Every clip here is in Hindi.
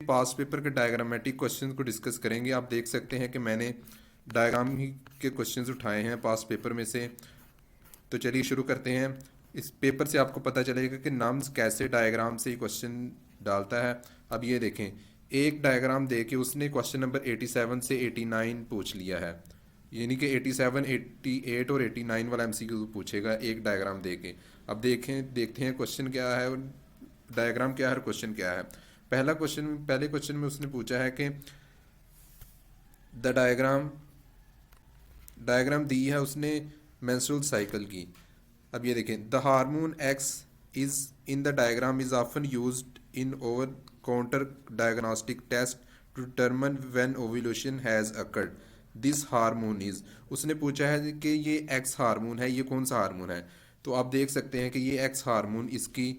पास्ट पेपर के डायग्रामेटिक क्वेश्चन को डिस्कस करेंगे। आप देख सकते हैं कि मैंने डायग्राम ही के क्वेश्चंस उठाए हैं पास्ट पेपर में से। तो चलिए शुरू करते हैं। इस पेपर से आपको पता चलेगा कि नम्स कैसे डायग्राम से क्वेश्चन डालता है। अब ये देखें, एक डायग्राम दे के उसने क्वेश्चन नंबर 87 से 89 पूछ लिया है, यानी कि 87, 88 और 89 वाला एमसीक्यू पूछेगा एक डायग्राम दे के। अब देखते हैं क्वेश्चन क्या है और डायग्राम क्या है और क्वेश्चन क्या है। पहले क्वेश्चन में उसने पूछा है कि द डायग्राम दी है उसने मेंस्ट्रुअल साइकिल की। अब ये देखें, the hormone X is in the diagram is often used in over counter diagnostic test to determine when ovulation has occurred. This hormone is, उसने पूछा है कि ये एक्स हार्मोन है, ये कौन सा हार्मोन है। तो आप देख सकते हैं कि ये एक्स हार्मोन इसकी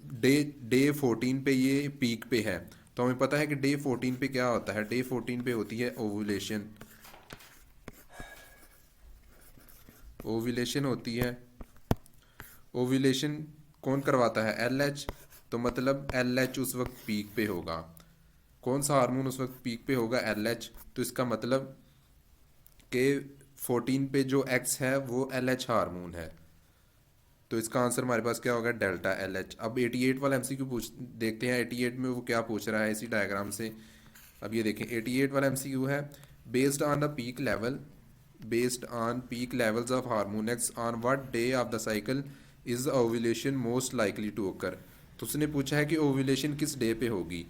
डे 14 पे ये पीक पे है। तो हमें पता है कि डे 14 पे क्या होता है, डे 14 पे होती है ओव्यूलेशन। ओव्यूलेशन होती है, ओव्यूलेशन कौन करवाता है, एलएच। तो मतलब एलएच उस वक्त पीक पे होगा। कौन सा हार्मोन उस वक्त पीक पे होगा, एलएच। तो इसका मतलब कि 14 पे जो एक्स है वो एलएच हार्मोन है। तो इसका आंसर हमारे पास क्या होगा, डेल्टा एलएच। अब 88 वाला एमसीक्यू पूछ देखते हैं 88 में वो क्या पूछ रहा है इसी डायग्राम से। अब ये देखें, 88 वाला एमसीक्यू है, based on the peak level, based on peak levels of hormone X on what day of the cycle is the ovulation most likely to occur। तो उसने पूछा है कि ओव्यूलेशन किस डे पे होगी।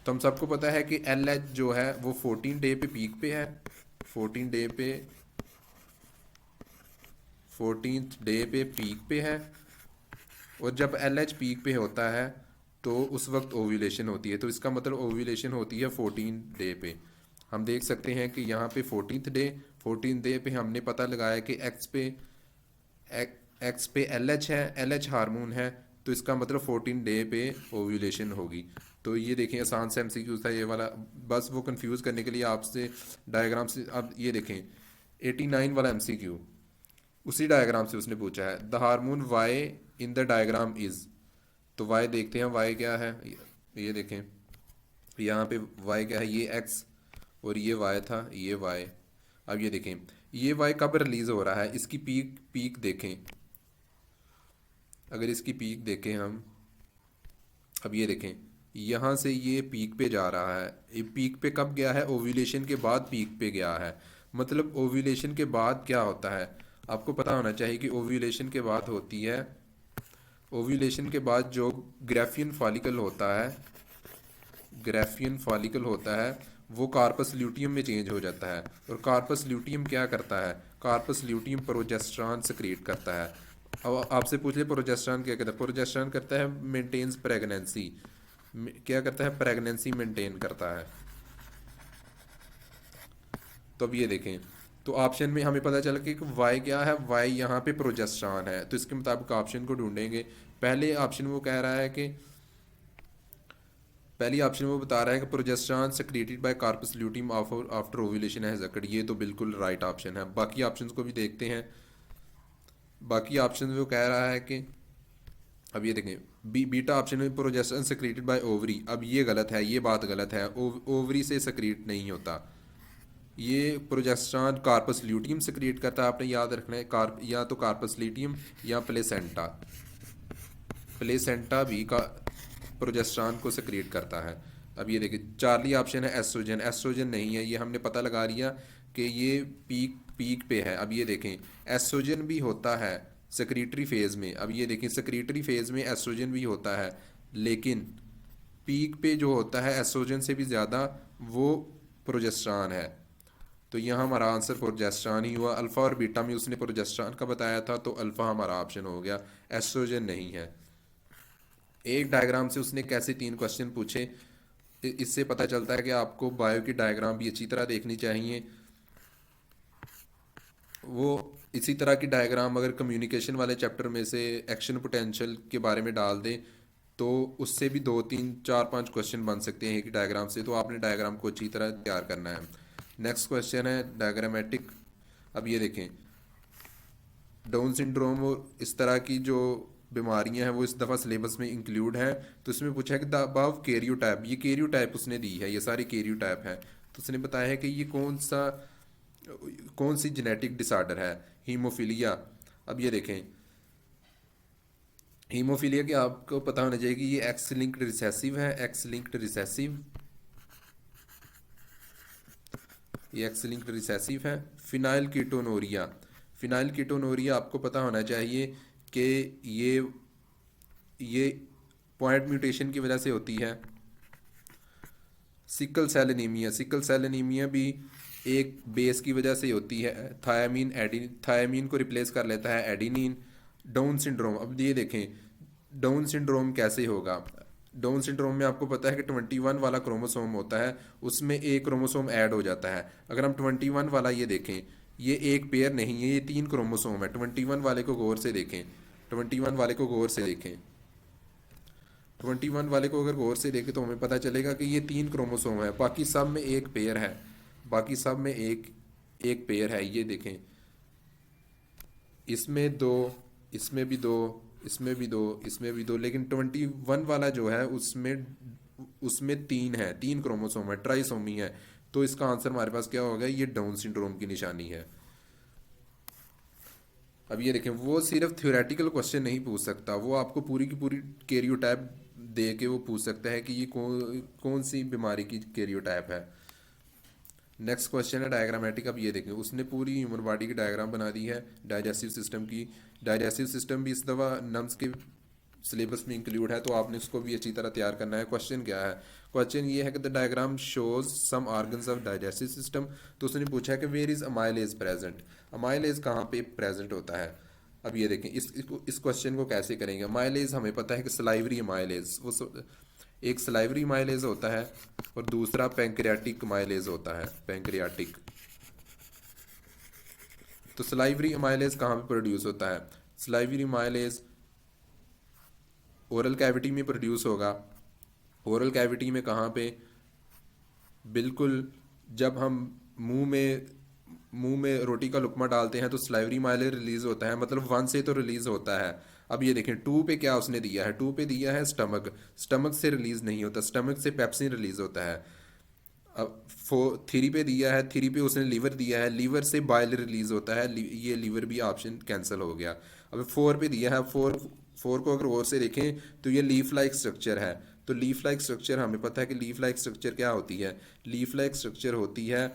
तो हम सबको पता है कि एल एच जो है वो 14 डे पे पीक पे है, 14 डे पे 14th डे पे पीक पे है। और जब एल एच पीक पे होता है तो उस वक्त ओव्यूलेशन होती है। तो इसका मतलब ओव्यूलेशन होती है 14 डे पे। हम देख सकते हैं कि यहाँ पे 14th डे पे हमने पता लगाया कि एक्स पे एलएच है, एलएच हार्मोन है। तो इसका मतलब 14 डे पे ओव्यूलेशन होगी। तो ये देखें, आसान सा एमसीक्यू था ये वाला, बस वो कंफ्यूज करने के लिए आपसे डायग्राम से। अब ये देखें 89 वाला एमसीक्यू, उसी डायग्राम से उसने पूछा है, the hormone Y in the diagram is. तो वाई देखते हैं, वाई क्या है, ये देखें यहाँ पे वाई क्या है, ये एक्स और ये वाई था, ये वाई। अब ये देखें, ये वाई कब रिलीज हो रहा है, इसकी पीक देखें। अगर इसकी पीक देखें हम, अब ये देखें यहाँ से ये पीक पे जा रहा है। ये पीक पे कब गया है, ओव्यूलेशन के बाद पीक पे गया है। मतलब ओव्यूलेशन के बाद क्या होता है, आपको पता होना चाहिए कि ओव्यूलेशन के बाद होती है, ओव्यूलेशन के बाद जो ग्राफियन फॉलिकल होता है, ग्राफियन फॉलिकल होता है वो कार्पस ल्यूटियम में चेंज हो जाता है। और कार्पस ल्यूटियम क्या करता है, कार्पस ल्यूटियम प्रोजेस्टेरॉन सेक्रेट करता है। अब आपसे पूछ ले प्रोजेस्टेरॉन क्या करता है, प्रोजेस्टेरॉन करता है मेंटेन्स प्रेगनेंसी। क्या करता है, प्रेगनेंसी मेंटेन करता है। तो अब ये देखें, तो ऑप्शन में हमें पता चला कि वाई क्या है, वाई यहाँ पे प्रोजेस्टेरॉन है। तो इसके मुताबिक ऑप्शन को ढूंढेंगे। पहले ऑप्शन वो कह रहा है कि पहली ऑप्शन वो बता रहा है कि progesterone secreted by corpus luteum after ovulation has occurred. ये तो बिल्कुल राइट ऑप्शन है। बाकी ऑप्शंस को भी देखते हैं। बाकी ऑप्शन में वो कह रहा है कि, अब ये देखें बीटा ऑप्शन में प्रोजेस्टेरॉन सेक्रेटेड बाय ओवरी। अब ये गलत है, ये बात गलत है, ओवरी से सेक्रेट नहीं होता। ये प्रोजेस्टेरॉन कार्पस ल्यूटियम सेक्रेट करता है, आपने याद रखना है। या तो कार्पस ल्यूटियम या प्लेसेंटा। प्लेसेंटा भी का प्रोजेस्टेरॉन को सेक्रेट करता है। अब ये देखिए चार्ली ऑप्शन है एस्ट्रोजन, एस्ट्रोजन नहीं है, ये हमने पता लगा लिया कि ये पीक पे है। अब ये देखें एस्ट्रोजन भी होता है सेक्रेटरी फेज में। अब ये देखें सेक्रेटरी फेज में एस्ट्रोजन भी होता है, लेकिन पीक पे जो होता है एस्ट्रोजन से भी ज़्यादा वो प्रोजेस्टेरॉन है। तो यहाँ हमारा आंसर प्रोजेस्टेरॉन ही हुआ। अल्फ़ा और बीटा में उसने प्रोजेस्टेरॉन का बताया था, तो अल्फ़ा हमारा ऑप्शन हो गया, एस्ट्रोजन नहीं है। एक डायग्राम से उसने कैसे 3 क्वेश्चन पूछे, इससे पता चलता है कि आपको बायो की डायग्राम भी अच्छी तरह देखनी चाहिए। वो इसी तरह की डायग्राम अगर कम्युनिकेशन वाले चैप्टर में से एक्शन पोटेंशियल के बारे में डाल दें तो उससे भी 2 3 4 5 क्वेश्चन बन सकते हैं एक डायग्राम से। तो आपने डायग्राम को अच्छी तरह तैयार करना है। नेक्स्ट क्वेश्चन है डायग्रामेटिक। अब ये देखें डाउन सिंड्रोम और इस तरह की जो बीमारियां हैं वो इस दफ़ा सिलेबस में इंक्लूड हैं। तो इसमें पूछा है कि द अबव कैरियोटाइप, ये कैरियोटाइप उसने दी है, ये सारी कैरियोटाइप है। तो उसने बताया है कि ये कौन सी जेनेटिक डिसऑर्डर है, हीमोफीलिया। अब ये देखें, हीमोफीलिया के आपको पता होना चाहिए कि ये एक्स लिंक्ड रिसेसिव है, एक्स लिंक्ड रिसेसिव, ये एक्स लिंक्ड रिसेसिव है। फिनाइल कीटोनूरिया, फिनाइल कीटोनूरिया आपको पता होना चाहिए कि ये पॉइंट म्यूटेशन की वजह से होती है। Sickle cell anaemia, sickle cell anaemia भी एक बेस की वजह से होती है, थायमीन को रिप्लेस कर लेता है एडिनिन। डाउन सिंड्रोम, अब ये देखें डाउन सिंड्रोम कैसे होगा। डाउन सिंड्रोम में आपको पता है कि 21 वाला क्रोमोसोम होता है, उसमें एक क्रोमोसोम ऐड हो जाता है। अगर हम 21 वाला ये देखें, ये एक पेयर नहीं है, ये 3 क्रोमोसोम है। 21 वाले को गौर से देखें, 21 वाले को गौर से देखें, 21 वाले को अगर गौर से देखें तो हमें पता चलेगा कि ये 3 क्रोमोसोम है, बाकी सब में एक पेयर है, बाकी सब में एक एक पेयर है। ये देखें, इसमें दो, इसमें भी दो, इसमें भी दो, इसमें भी दो, लेकिन 21 वाला जो है उसमें उसमें 3 है, 3 क्रोमोसोम है, ट्राइसोमी है। तो इसका आंसर हमारे पास क्या होगा, ये डाउन सिंड्रोम की निशानी है। अब ये देखें, वो सिर्फ थ्योरेटिकल क्वेश्चन नहीं पूछ सकता, वो आपको पूरी की पूरी कैरियोटाइप दे के वो पूछ सकता है कि ये कौन सी बीमारी की कैरियोटाइप है। नेक्स्ट क्वेश्चन है डायग्रामेटिक। अब ये देखें, उसने पूरी ह्यूमन बॉडी की डायग्राम बना दी है, डाइजेस्टिव सिस्टम की। डाइजेस्टिव सिस्टम भी इस दफ़ा नम्स के सिलेबस में इंक्लूड है, तो आपने उसको भी अच्छी तरह तैयार करना है। क्वेश्चन क्या है, क्वेश्चन ये है कि the diagram shows some organs of digestive system. तो उसने पूछा है कि where is amylase present, amylase कहाँ पे प्रेजेंट होता है। अब ये देखें, इस क्वेश्चन को कैसे करेंगे। अमाइलेज हमें पता है कि सलाइवरी अमाइलेज, एक सलाइवरी माइलेज होता है और दूसरा पैंक्रियाटिक माइलेज होता है, पैंक्रियाटिक। तो सलाइवरी माइलेज कहाँ पे प्रोड्यूस होता है, सलाइवरी माइलेज ओरल कैविटी में प्रोड्यूस होगा। ओरल कैविटी में कहाँ पे, बिल्कुल जब हम मुंह में रोटी का लुकमा डालते हैं तो सलाइवरी माइलेज रिलीज होता है, मतलब 1 से तो रिलीज होता है। अब ये देखें 2 पे क्या उसने दिया है, 2 पे दिया है स्टमक, स्टमक से रिलीज नहीं होता, स्टमक से पेप्सिन रिलीज होता है। अब 3 पे दिया है, 3 पे उसने लीवर दिया है, लीवर से बाइल रिलीज होता है, ये लीवर भी ऑप्शन कैंसिल हो गया। अब 4 पे दिया है, 4 को अगर और से देखें तो ये लीफ लाइक स्ट्रक्चर है। तो लीफ लाइक स्ट्रक्चर हमें पता है कि लीफ लाइक स्ट्रक्चर क्या होती है, लीफ लाइक स्ट्रक्चर होती है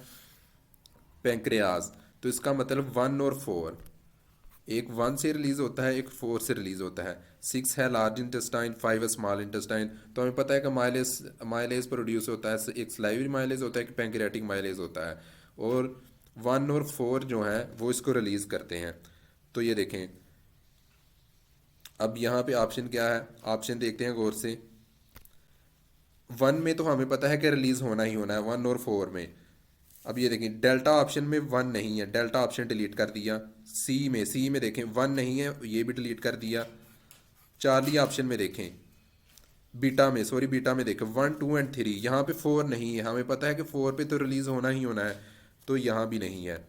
पेंक्रियाज। तो इसका मतलब 1 और 4, एक 1 से रिलीज होता है, एक 4 से रिलीज होता है। 6 है लार्ज इंटेस्टाइन, 5 है स्मॉल इंटेस्टाइन। तो हमें पता है कि माइलेज प्रोड्यूस होता है, एक सलाइवरी माइलेज होता है, एक पैंक्रियाटिक माइलेज होता है, और 1 और 4 जो है वो इसको रिलीज करते हैं। तो ये देखें, अब यहाँ पे ऑप्शन क्या है, ऑप्शन देखते हैं गौर से। 1 में तो हमें पता है कि रिलीज होना ही होना है, 1 और 4 में। अब ये देखें, डेल्टा ऑप्शन में 1 नहीं है, डेल्टा ऑप्शन डिलीट कर दिया। सी में देखें 1 नहीं है, ये भी डिलीट कर दिया। चार्ली ऑप्शन में देखें, बीटा में देखें 1 2 एंड 3, यहाँ पे 4 नहीं है, हमें पता है कि 4 पे तो रिलीज होना ही होना है, तो यहाँ भी नहीं है,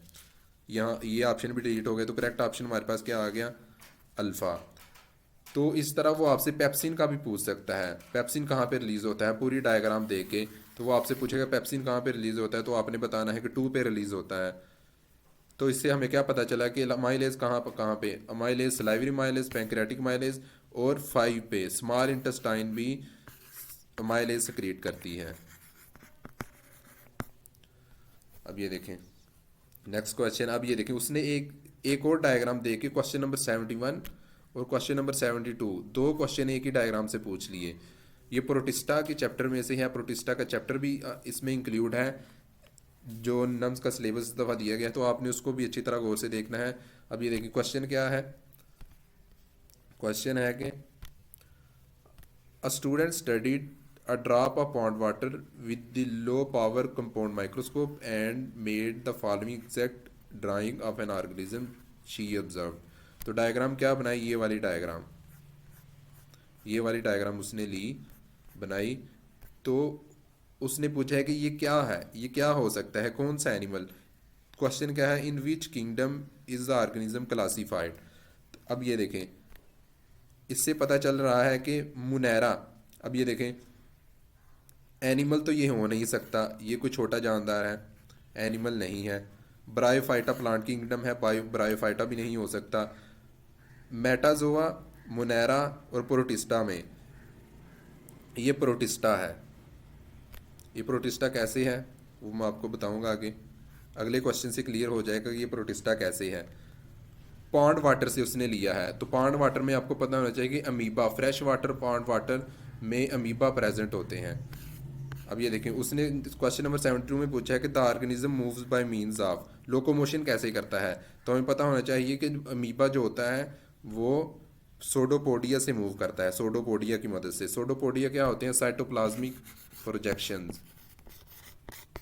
यहाँ ये ऑप्शन भी डिलीट हो गए। तो करेक्ट ऑप्शन हमारे पास क्या आ गया, अल्फ़ा। तो इस तरह वो आपसे पेप्सिन का भी पूछ सकता है, पेप्सिन कहाँ पे रिलीज होता है, पूरी डायग्राम दे के। तो वो आपसे पूछेगा पेप्सिन कहाँ पे रिलीज होता है, तो आपने बताना है कि 2 पे रिलीज होता है। तो इससे हमें क्या पता चला कि माइलेज कहाँ पे, mileage salivary mileage, pancreatic mileage, और 5 पे स्मॉल इंटेस्टाइन भी माइलेज सक्रिएट करती है। अब ये देखें नेक्स्ट क्वेश्चन। अब ये देखें, उसने एक और डायग्राम दे के क्वेश्चन नंबर 71 और क्वेश्चन नंबर 72, 2 क्वेश्चन एक ही डायग्राम से पूछ लिए। ये प्रोटिस्टा के चैप्टर में से है, प्रोटिस्टा का चैप्टर भी इसमें इंक्लूड है, जो नम्स का सिलेबस इस दफ़ा दिया गया है, तो आपने उसको भी अच्छी तरह गौर से देखना है। अब ये देखिए क्वेश्चन क्या है, क्वेश्चन है कि a student studied a drop of pond water with the low power compound microscope and made the following exact drawing of an organism she observed। तो डायग्राम क्या बनाई, ये वाली डायग्राम उसने ली बनाई। तो उसने पूछा है कि ये क्या है, ये क्या हो सकता है, कौन सा एनिमल। क्वेश्चन क्या है, in which kingdom is the organism classified. अब ये देखें, इससे पता चल रहा है कि मुनैरा, अब ये देखें, एनिमल तो ये हो नहीं सकता, ये कोई छोटा जानदार है, एनिमल नहीं है। ब्रायोफाइटा प्लांट किंगडम है, ब्रायोफाइटा भी नहीं हो सकता। मेटाजोआ, मुनैरा और प्रोटिस्टा में ये प्रोटिस्टा है। ये प्रोटिस्टा कैसे है वो मैं आपको बताऊंगा आगे, अगले क्वेश्चन से क्लियर हो जाएगा कि ये प्रोटिस्टा कैसे है। पॉन्ड वाटर से उसने लिया है, तो पॉन्ड वाटर में आपको पता होना चाहिए कि amoeba, fresh water pond water में अमीबा प्रेजेंट होते हैं। अब ये देखें, उसने क्वेश्चन नंबर 72 में पूछा है कि the organism moves bye means of, locomotion कैसे करता है। तो हमें पता होना चाहिए कि अमीबा जो होता है वो सोडोपोडिया से मूव करता है, सोडोपोडिया की मदद से। सोडोपोडिया क्या होते हैं? साइटोप्लाज्मिक प्रोजेक्शंस,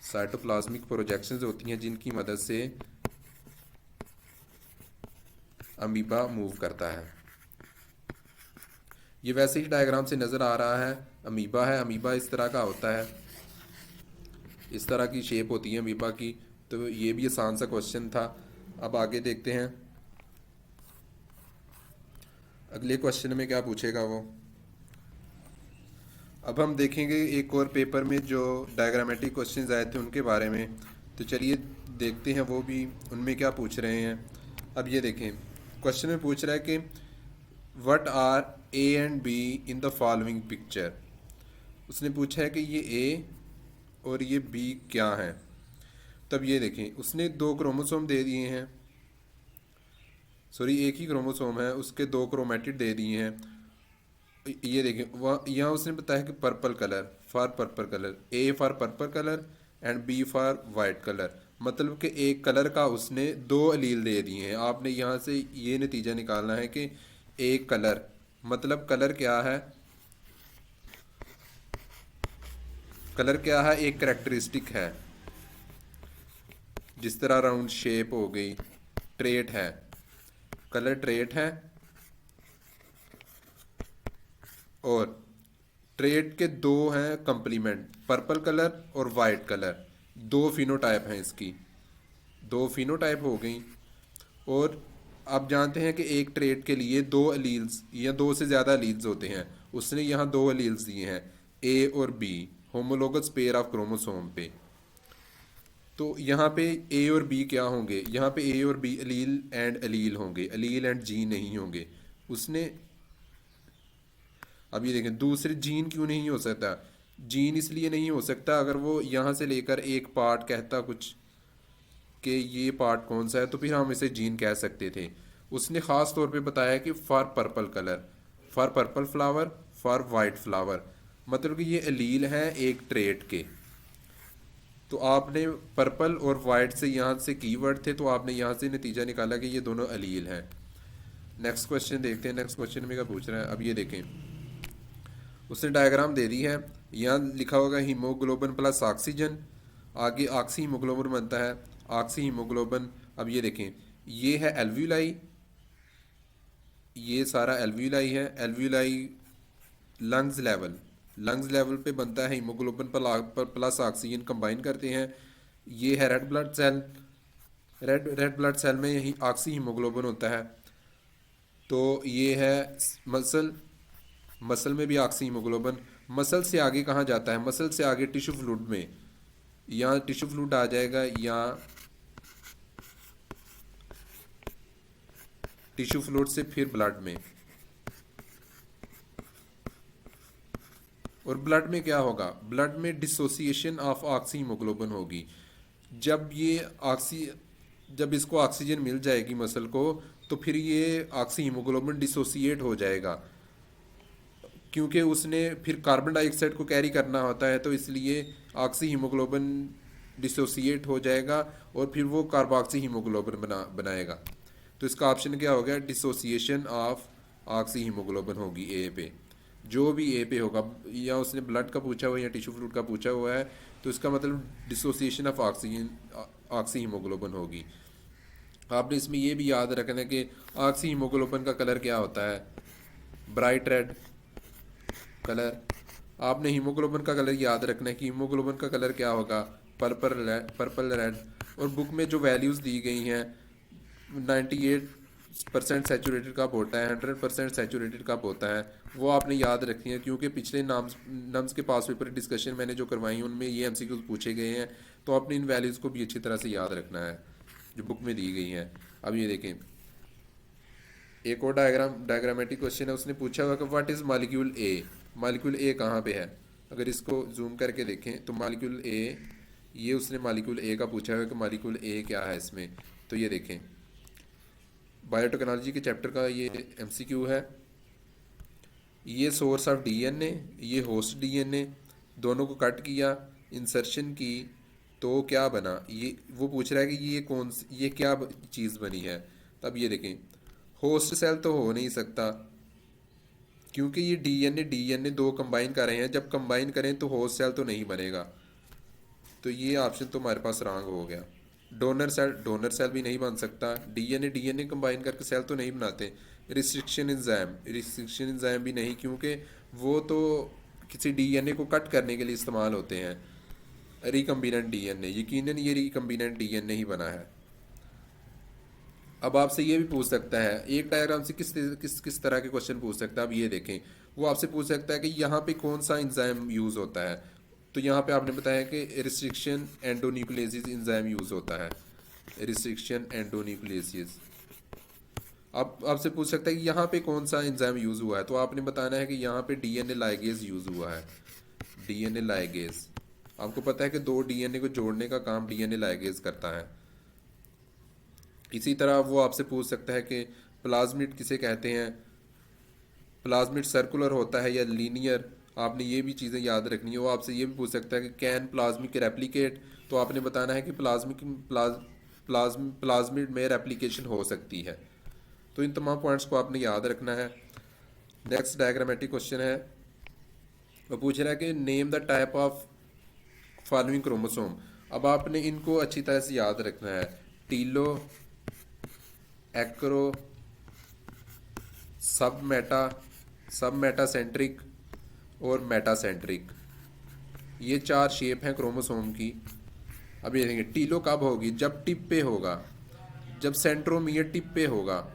साइटोप्लाज्मिक प्रोजेक्शंस होती हैं जिनकी मदद से अमीबा मूव करता है। ये वैसे ही डायग्राम से नज़र आ रहा है, अमीबा है, अमीबा इस तरह का होता है, इस तरह की शेप होती है अमीबा की। तो ये भी आसान सा क्वेश्चन था। अब आगे देखते हैं अगले क्वेश्चन में क्या पूछेगा वो। अब हम देखेंगे एक और पेपर में जो डायग्रामेटिक क्वेश्चंस आए थे उनके बारे में। तो चलिए देखते हैं वो भी, उनमें क्या पूछ रहे हैं। अब ये देखें, क्वेश्चन में पूछ रहा है कि what are A and B in the following picture. उसने पूछा है कि ये ए और ये बी क्या है। तब ये देखें, उसने 2 क्रोमोसोम दे दिए हैं, सॉरी एक ही क्रोमोसोम है, उसके 2 क्रोमेटिड दे दिए हैं। ये देखें, वह यहाँ उसने बताया कि purple colour, for purple colour, A for purple colour and B for white colour. मतलब कि एक कलर का उसने 2 अलील दे दिए हैं। आपने यहाँ से ये नतीजा निकालना है कि एक कलर, मतलब कलर क्या है, कलर क्या है, एक करेक्टरिस्टिक है। जिस तरह राउंड शेप हो गई, ट्रेट है, कलर ट्रेट है। और ट्रेट के 2 हैं कंप्लीमेंट, पर्पल कलर और वाइट कलर, 2 फिनोटाइप हैं इसकी, 2 फिनोटाइप हो गई। और आप जानते हैं कि एक ट्रेट के लिए 2 अलील्स या 2 से ज़्यादा अलील्स होते हैं। उसने यहाँ 2 अलील्स दिए हैं, ए और B, homologous pair of chromosome पे। तो यहाँ पे ए और बी क्या होंगे, यहाँ पे ए और बी अलील एंड अलील होंगे, अलील एंड जीन नहीं होंगे। उसने, अब ये देखें, दूसरे जीन क्यों नहीं हो सकता? जीन इसलिए नहीं हो सकता अगर वो यहाँ से लेकर एक पार्ट कहता कुछ कि ये पार्ट कौन सा है तो फिर हम इसे जीन कह सकते थे। उसने ख़ास तौर पे बताया कि for purple colour, for purple flower, for white flower, मतलब कि ये अलील हैं एक ट्रेट के। तो आपने पर्पल और वाइट से यहाँ से कीवर्ड थे, तो आपने यहाँ से नतीजा निकाला कि ये दोनों अलील हैं। नेक्स्ट क्वेश्चन देखते हैं, नेक्स्ट क्वेश्चन में क्या पूछ रहा है। अब ये देखें, उसने डायग्राम दे दी है, यहाँ लिखा होगा हीमोग्लोबिन प्लस ऑक्सीजन, आगे ऑक्सी हीमोग्लोबिन बनता है, ऑक्सी हीमोग्लोबिन। अब ये देखें, ये है एल्व्यूलाई, ये सारा एल्व्यूलाई है, alveoli lungs level, lungs level पे बनता है हीमोग्लोबिन प्लस ऑक्सीजन कंबाइन करते हैं। ये है red blood cell, red blood cell में यही ऑक्सी हीमोग्लोबिन होता है। तो ये है मसल, मसल में भी ऑक्सी हीमोग्लोबिन। मसल से आगे कहाँ जाता है? मसल से आगे टिश्यू फ्लूइड में, यहाँ टिश्यू फ्लूइड आ जाएगा, यहाँ टिश्यू फ्लूइड से फिर ब्लड में। और ब्लड में क्या होगा? ब्लड में डिसोसिएशन ऑफ ऑक्सी हीमोग्लोबिन होगी। जब इसको ऑक्सीजन मिल जाएगी मसल को, तो फिर ये ऑक्सी हीमोग्लोबिन डिसोसिएट हो जाएगा, क्योंकि उसने फिर कार्बन डाइऑक्साइड को कैरी करना होता है, तो इसलिए ऑक्सी हीमोग्लोबिन डिसोसिएट हो जाएगा और फिर वो कार्बोक्सी हीमोग्लोबिन बनाएगा। तो इसका ऑप्शन क्या हो गया? डिसोसिएशन ऑफ ऑक्सी हीमोग्लोबिन होगी ए पे, जो भी ए पे होगा। या उसने ब्लड का पूछा हुआ है या टिश्यू फ्लूइड का पूछा हुआ है, तो इसका मतलब dissociation of oxygen, oxy haemoglobin होगी। आपने इसमें ये भी याद रखना है कि ऑक्सी हीमोग्लोबिन का कलर क्या होता है? Bright red colour. आपने हीमोग्लोबिन का कलर याद रखना है कि हीमोग्लोबिन का कलर क्या होगा? Purple red. और बुक में जो वैल्यूज़ दी गई हैं 98 परसेंट सेचूरेटेड कब होता है, 100% सेचूरेटेड कब होता है, वो आपने याद रखनी है, क्योंकि पिछले नम्स के पास पेपर डिस्कशन मैंने जो करवाई हैं उनमें ये एमसीक्यूज पूछे गए हैं। तो आपने इन वैल्यूज़ को भी अच्छी तरह से याद रखना है जो बुक में दी गई हैं। अब ये देखें, एक और डायग्रामेटिक क्वेश्चन है, उसने पूछा हुआ कि what is molecule A. Molecule A कहाँ पे है? अगर इसको जूम करके देखें तो मॉलिक्यूल ए, ये उसने मॉलिक्यूल ए का पूछा हुआ कि मॉलिक्यूल ए क्या है इसमें। तो ये देखें, बायोटेक्नोलॉजी के चैप्टर का ये एमसीक्यू है। ये सोर्स ऑफ डीएनए, ये होस्ट डीएनए, दोनों को कट किया, इंसर्शन की, तो क्या बना। ये वो पूछ रहा है कि ये क्या चीज़ बनी है। तब ये देखें, होस्ट सेल तो हो नहीं सकता, क्योंकि ये डीएनए दो कंबाइन कर रहे हैं, जब कंबाइन करें तो होस्ट सेल तो नहीं बनेगा। तो ये ऑप्शन तो हमारे पास रॉन्ग हो गया। डोनर सेल भी नहीं बन सकता, डीएनए कंबाइन करके सेल तो नहीं बनाते। रिस्ट्रिक्शन एंजाइम भी नहीं, क्योंकि वो तो किसी डीएनए को कट करने के लिए इस्तेमाल होते हैं। रिकम्बिनेंट डीएनए, यकीनन ये रिकम्बिनेंट डीएनए ही बना है। अब आपसे ये भी पूछ सकता है, एक डायग्राम से किस किस किस तरह के क्वेश्चन पूछ सकता है। अब ये देखें, वो आपसे पूछ सकता है कि यहाँ पे कौन सा एंजाइम यूज़ होता है। तो यहाँ पे आपने बताया कि रिस्ट्रिक्शन एंडोन्यूक्लियेसिस एंजाइम यूज़ होता है, रिस्ट्रिक्शन एंडोन्यूक्लियेसिस। अब आपसे पूछ सकता है कि यहाँ पे कौन सा एंजाइम यूज़ हुआ है। तो आपने बताना है कि यहाँ पे डीएनए लाइगेज यूज़ हुआ है, डीएनए लाइगेज। आपको पता है कि दो डीएनए को जोड़ने का काम डीएनए लाइगेज करता है। इसी तरह वो आपसे पूछ सकता है कि प्लाज्मिड किसे कहते हैं, प्लाज्मिड सर्कुलर होता है या लीनियर। आपने ये भी चीज़ें याद रखनी है। वो आपसे ये भी पूछ सकता है कि कैन प्लाज्मिक रेप्लिकेट। तो आपने बताना है कि प्लाज्मिड में रेप्लिकेशन हो सकती है। तो इन तमाम पॉइंट्स को आपने याद रखना है। नेक्स्ट डायग्रामेटिक क्वेश्चन है, वो पूछ रहा है कि name the type of following chromosome. अब आपने इनको अच्छी तरह से याद रखना है, टीलो, एक्रो, सब मेटासेंट्रिक और मेटासेंट्रिक। ये चार शेप हैं क्रोमोसोम की। अब ये देखेंगे, टीलो कब होगी? जब टिप पे होगा, जब सेंट्रोमियर टिप पे होगा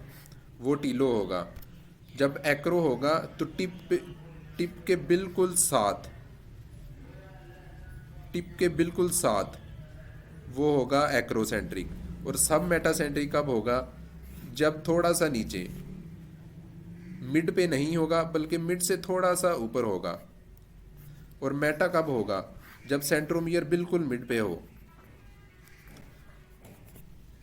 वो टीलो होगा। जब एक्रो होगा तो टिप के बिल्कुल साथ, टिप के बिल्कुल साथ वो होगा एक्रोसेंट्रिक। और सब मेटासेंट्रिक कब होगा? जब थोड़ा सा नीचे, मिड पे नहीं होगा बल्कि मिड से थोड़ा सा ऊपर होगा। और मेटा कब होगा? जब सेंट्रोमियर बिल्कुल मिड पे हो।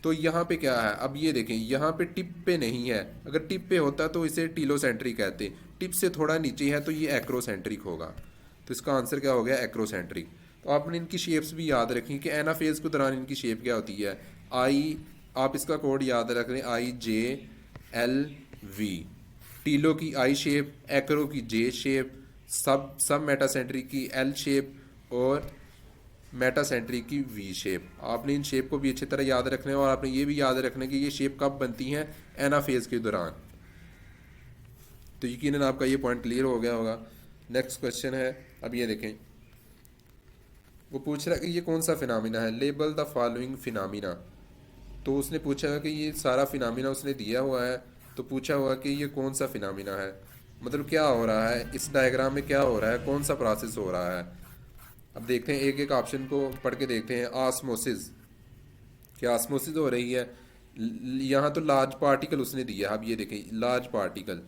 तो यहाँ पे क्या है? अब ये देखें, यहाँ पे टिप पे नहीं है। अगर टिप पे होता तो इसे टीलोसेंट्रिक कहते, टिप से थोड़ा नीचे है तो ये एक्रोसेंट्रिक होगा। तो इसका आंसर क्या हो गया? एक्रोसेंट्रिक। तो आपने इनकी शेप्स भी याद रखी कि एनाफेज के दौरान इनकी शेप क्या होती है। आई, आप इसका कोड याद रख लें, IJLV। टीलो की आई शेप, एक्रो की जे शेप, सब मेटासेंट्रिक की एल शेप और मेटासेंट्रिक की वी शेप। आपने इन शेप को भी अच्छी तरह याद रखना है। और आपने ये भी याद रखना है कि ये शेप कब बनती हैं? एनाफेज के दौरान। तो यकीनन आपका ये पॉइंट क्लियर हो गया होगा। नेक्स्ट क्वेश्चन है, अब ये देखें, वो पूछ रहा है कि ये कौन सा फिनोमिना है, लेबल द फॉलोइंग फिनोमिना। तो उसने पूछा है कि ये सारा फिनोमिना उसने दिया हुआ है, तो पूछा हुआ कि ये कौन सा फिनोमिना है, मतलब क्या हो रहा है इस डायग्राम में, क्या हो रहा है, कौन सा प्रोसेस हो रहा है। अब देखते हैं, एक एक ऑप्शन को पढ़ के देखते हैं। ऑस्मोसिस, क्या ऑस्मोसिस हो रही है? यहाँ तो लार्ज पार्टिकल उसने दिया। अब ये देखें, लार्ज पार्टिकल।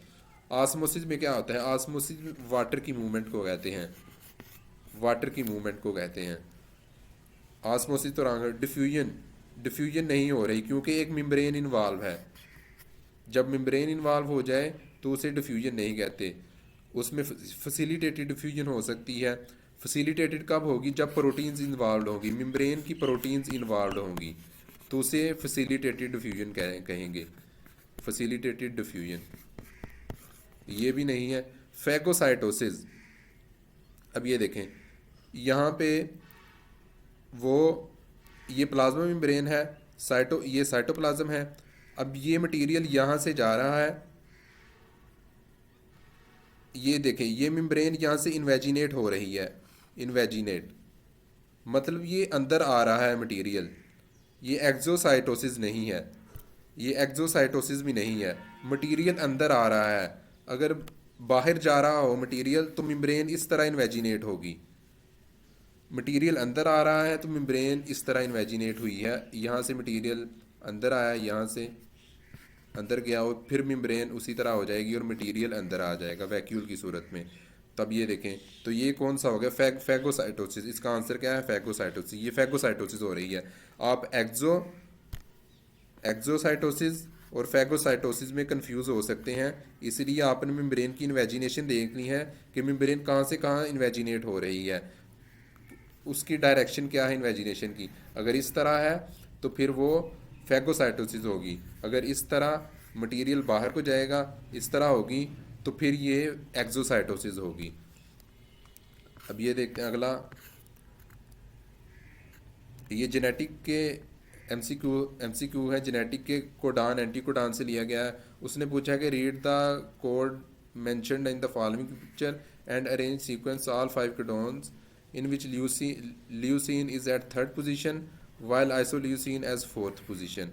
ऑस्मोसिस में क्या होता है? ऑस्मोसिस में वाटर की मूवमेंट को कहते हैं, वाटर की मूवमेंट को कहते हैं ऑस्मोसिस। तो रंग डिफ्यूजन नहीं हो रही, क्योंकि एक मेम्ब्रेन इन्वॉल्व है। जब मेम्ब्रेन इन्वॉल्व हो जाए तो उसे डिफ्यूजन नहीं कहते, उसमें फैसिलिटेटेड डिफ्यूजन हो सकती है। फैसिलिटेटेड कब होगी? जब प्रोटीन्स इन्वॉल्व होगी, मेम्ब्रेन की प्रोटीन्स इन्वॉल्व होंगी, तो उसे फैसिलिटेटेड डिफ्यूजन कहेंगे, फैसिलिटेटेड डिफ्यूजन। ये भी नहीं है। फैगोसाइटोसिस, अब ये देखें, यहाँ पे वो ये प्लाज्मा मेम्ब्रेन है, ये साइटोप्लाज्म है। अब ये मटेरियल यहाँ से जा रहा है, ये देखें, ये मेम्ब्रेन यहाँ से इन्वेजिनेट हो रही है, इन्वेजिनेट मतलब ये अंदर आ रहा है मटेरियल। ये एक्सोसाइटोसिस नहीं है, ये एक्जोसाइटोसिस भी नहीं है। मटेरियल अंदर आ रहा है, अगर बाहर जा रहा हो मटेरियल तो मेम्ब्रेन इस तरह इन्वेजिनेट होगी। मटेरियल अंदर आ रहा है तो मेम्ब्रेन इस तरह इन्वेजिनेट हुई है, यहाँ से मटेरियल अंदर आया, यहाँ से अंदर गया और फिर मेम्ब्रेन उसी तरह हो जाएगी और मटेरियल अंदर आ जाएगा वैक्यूल की सूरत में। तब ये देखें, तो ये कौन सा हो गया, फैगोसाइटोसिस। इसका आंसर क्या है, फैगोसाइटोसिस। ये फैगोसाइटोसिस हो रही है। आप एक्जोसाइटोसिस और फैगोसाइटोसिस में कंफ्यूज हो सकते हैं, इसलिए आपने मेम्ब्रेन की इन्वेजिनेशन देखनी है कि मेम्ब्रेन कहाँ से कहाँ इन्वेजिनेट हो रही है, उसकी डायरेक्शन क्या है इन्वेजिनेशन की। अगर इस तरह है तो फिर वो फैगोसाइटोसिस होगी, अगर इस तरह मटेरियल बाहर को जाएगा, इस तरह होगी, तो फिर ये एक्जोसाइटोसिस होगी। अब ये देखते हैं अगला, ये जेनेटिक के एमसीक्यू है, जेनेटिक के कोडान एंटी कोडान से लिया गया है। उसने पूछा कि read the code mentioned in the following picture and arrange sequence all 5 codons in which leucine is at third position while isoleucine as fourth position.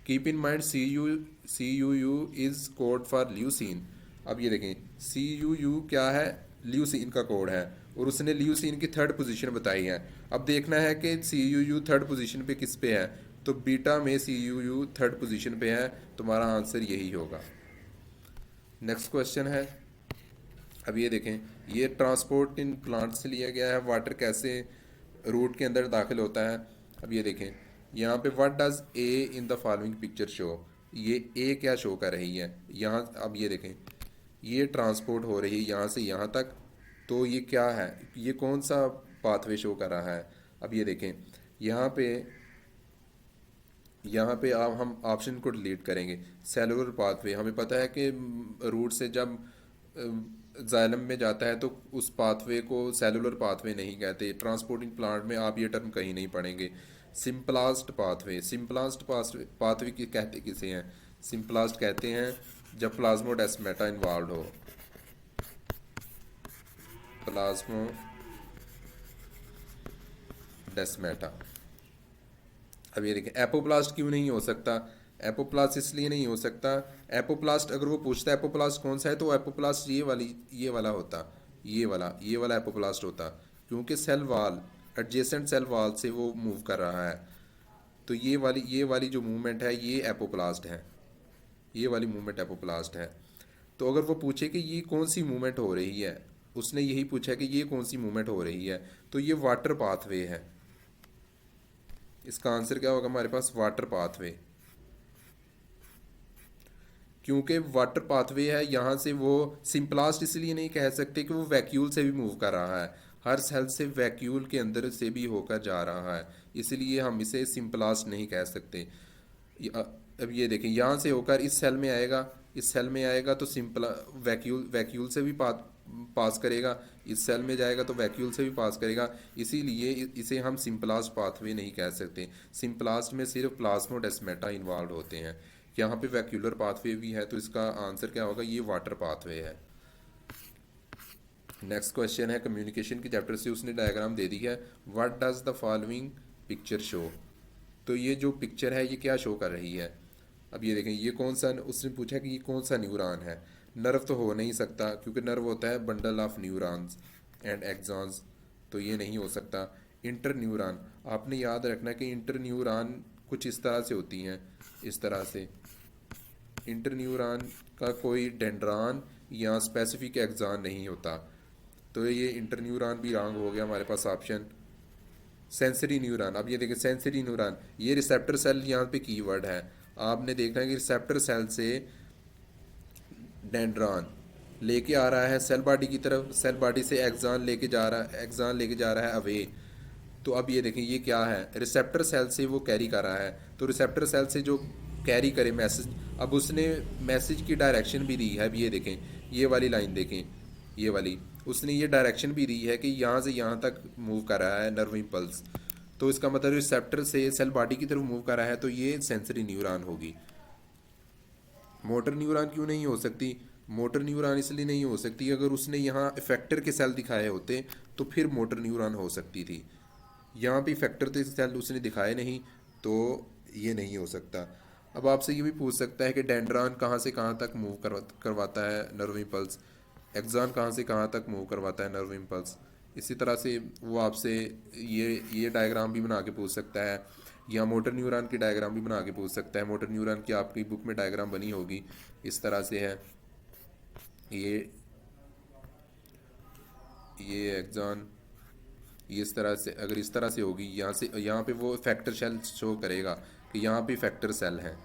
Keep in mind CUU is code for leucine. अब ये देखें CUU क्या है, ल्यूसीन का कोड है, और उसने ल्यूसीन की थर्ड पोजीशन बताई है। अब देखना है कि CUU थर्ड पोजीशन पे किस पे है, तो बीटा में CUU थर्ड पोजीशन पे है, तुम्हारा आंसर यही होगा। नेक्स्ट क्वेश्चन है, अब ये देखें, ये ट्रांसपोर्ट इन प्लांट से लिया गया है, वाटर कैसे रूट के अंदर दाखिल होता है। अब ये देखें यहाँ पे what does a in the following picture show, ये ए क्या शो कर रही है यहाँ। अब ये देखें, ये ट्रांसपोर्ट हो रही है यहाँ से यहाँ तक, तो ये क्या है, ये कौन सा पाथवे शो कर रहा है। अब ये देखें यहाँ पे आप हम ऑप्शन को डिलीट करेंगे। सेलुलर पाथवे, हमें पता है कि रूट से जब जाइलम में जाता है तो उस पाथवे को सेलुलर पाथवे नहीं कहते। ट्रांसपोर्टिंग प्लांट में आप ये टर्म कहीं नहीं पढ़ेंगे। सिंपलास्ट पाथवे, सिंपलास्ट पाथवे की कहते किसे हैं, सिंपलास्ट कहते हैं जब प्लाज्मोडेस्माटा इन्वॉल्व हो। प्लाज्मोडेस्माटा। अब ये देखें, एपोप्लास्ट क्यों नहीं हो सकता, एपोप्लास्ट इसलिए नहीं हो सकता, एपोप्लास्ट अगर वो पूछता है एपोप्लास्ट कौन सा है, तो एपोप्लास्ट ये वाला होता, ये वाला एपोप्लास्ट होता, क्योंकि cell wall adjacent cell wall से वो मूव कर रहा है। तो ये वाली जो मूवमेंट है ये एपोप्लास्ट है, ये वाली मूवमेंट एपोप्लास्ट है। तो अगर वो पूछे कि ये कौन सी मूवमेंट हो रही है, उसने यही पूछा कि ये कौन सी मूवमेंट हो रही है, तो ये वाटर पाथवे है। इसका आंसर क्या होगा हमारे पास, वाटर पाथवे। क्योंकि वाटर पाथवे है, यहाँ से वो सिंपलास्ट इसलिए नहीं कह सकते कि वो वैक्यूल से भी मूव कर रहा है, हर सेल से वैक्यूल के अंदर से भी होकर जा रहा है, इसलिए हम इसे सिंपलास्ट नहीं कह सकते। अब ये देखें, यहाँ से होकर इस सेल में आएगा, इस सेल में आएगा तो सिंपल वैक्यूल से भी पास करेगा, इस सेल में जाएगा तो वैक्यूल से भी पास करेगा, इसीलिए इसे हम सिंपलास्ट पाथवे नहीं कह सकते। सिंपलास्ट में सिर्फ प्लाज्मोडेस्माटा इन्वॉल्व होते हैं, यहाँ पे वैक्यूलर पाथवे भी है, तो इसका आंसर क्या होगा, ये वाटर पाथवे है। नेक्स्ट क्वेश्चन है, कम्युनिकेशन के चैप्टर से उसने डायग्राम दे दी है, what does the following picture show. तो ये जो पिक्चर है ये क्या शो कर रही है। अब ये देखें, ये कौन सा, उसने पूछा कि ये कौन सा न्यूरॉन है। नर्व तो हो नहीं सकता, क्योंकि नर्व होता है bundle of neurons and axons, तो ये नहीं हो सकता। इंटर न्यूरॉन, आपने याद रखना कि इंटर न्यूरॉन कुछ इस तरह से होती हैं, इस तरह से। इंटर न्यूरॉन का कोई डेंड्रॉन या स्पेसिफिक एक्सॉन नहीं होता, तो ये इंटर न्यूरॉन भी रॉन्ग हो गया हमारे पास ऑप्शन। सेंसरी न्यूरॉन, अब ये देखिए सेंसरी न्यूरॉन, ये रिसेप्टर सेल यहाँ पे कीवर्ड है, आपने देखना है कि रिसेप्टर सेल से डेंड्रॉन लेके आ रहा है सेल बॉडी की तरफ, सेल बॉडी से एक्सॉन लेके जा रहा है, एक्सॉन लेके जा रहा है अवे। तो अब ये देखें, ये क्या है, रिसेप्टर सेल से वो कैरी कर रहा है, तो रिसेप्टर सेल से जो कैरी करे मैसेज, अब उसने मैसेज की डायरेक्शन भी दी है। अब ये देखें, ये वाली लाइन देखें, ये वाली, उसने ये डायरेक्शन भी दी है कि यहाँ से यहाँ तक मूव कर रहा है नर्व इम्पल्स, तो इसका मतलब रिसेप्टर से सेल बॉडी की तरफ मूव कर रहा है, तो ये सेंसरी न्यूरॉन होगी। मोटर न्यूरॉन क्यों नहीं हो सकती, मोटर न्यूरॉन इसलिए नहीं हो सकती, अगर उसने यहाँ इफेक्टर के सेल दिखाए होते तो फिर मोटर न्यूरॉन हो सकती थी, यहाँ पे इफेक्टर के सेल उसने दिखाए नहीं, तो ये नहीं हो सकता। अब आपसे ये भी पूछ सकता है कि डेंड्रॉन कहाँ से कहाँ तक मूव करवाता है नर्व इम्पल्स, एक्सॉन कहाँ से कहाँ तक मूव करवाता है नर्व इम्पल्स। इसी तरह से वो आपसे ये डायग्राम भी बना के पूछ सकता है, या मोटर न्यूरॉन की डायग्राम भी बना के पूछ सकता है। मोटर न्यूरॉन की आपकी बुक में डायग्राम बनी होगी, इस तरह से है। ये ये एक्सॉन ये इस तरह से, अगर इस तरह से होगी यहाँ से, यहाँ पे वो फैक्टर सेल शो करेगा कि यहाँ पे फैक्टर सेल हैं।